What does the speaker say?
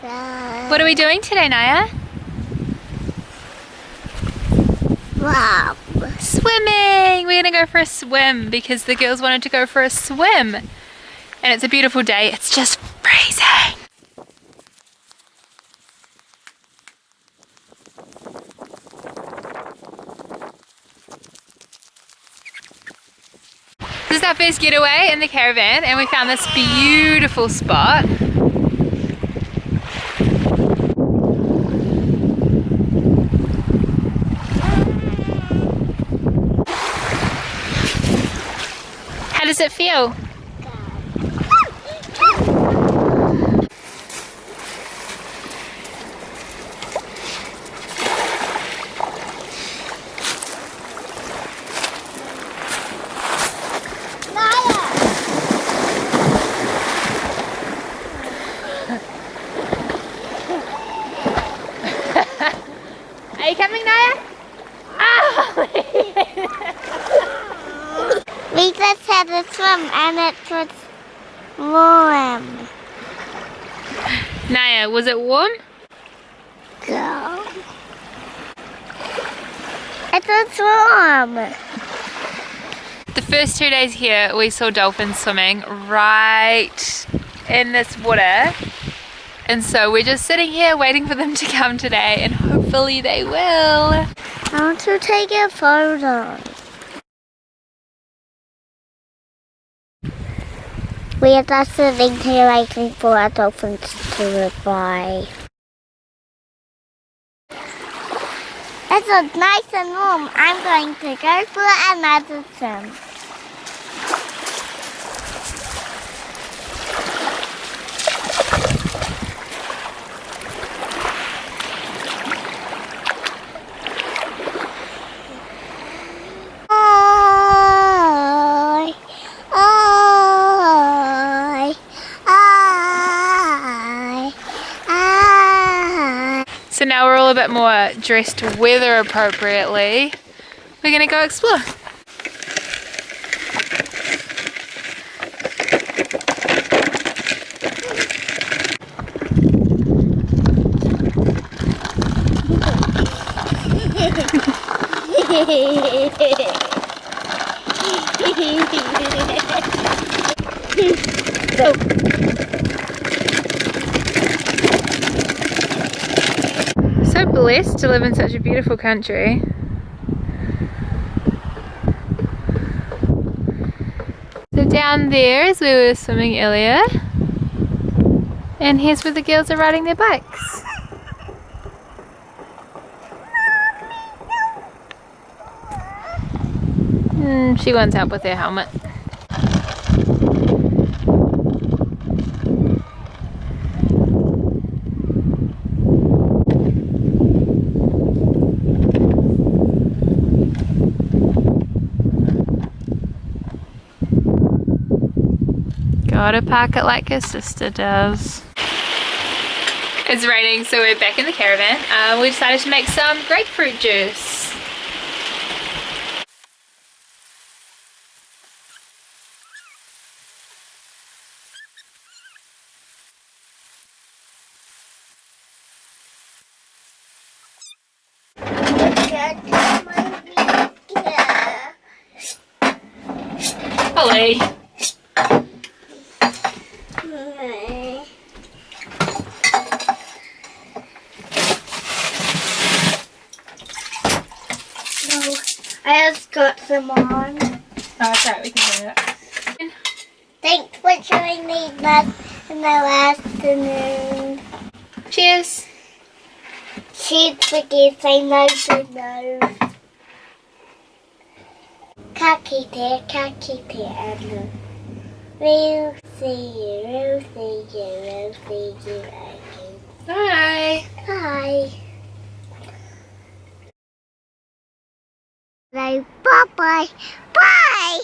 What are we doing today, Naya? Wow. Swimming! We're gonna go for a swim because the girls wanted to go for a swim. And it's a beautiful day. It's just freezing. This is our first getaway in the caravan and we found this beautiful spot. How does it feel? Are you coming, Naya? Oh! We just had a swim and it was warm. Naya, was it warm? Go. It was warm. The first 2 days here, we saw dolphins swimming right in this water. And so we're just sitting here waiting for them to come today and hopefully they will. I want to take a photo. We are just sitting here waiting for our dolphins to reply. It's nice and warm. I'm going to go for another swim. So now we're all a bit more dressed weather appropriately. We're gonna go explore. Go. So blessed to live in such a beautiful country. So down there is where we were swimming earlier. And here's where the girls are riding their bikes. She wants help with her helmet. Gotta park it like her sister does. It's raining, so we're back in the caravan. We decided to make some grapefruit juice. Holly. I just got some on. Oh, that's right, we can do it. Thanks for joining us in the afternoon. Cheers. Cheers for giving nose to nose. Khaki dear, and we'll see you, we'll see you, we'll see you again. Bye. Bye. Bye. Bye. Bye.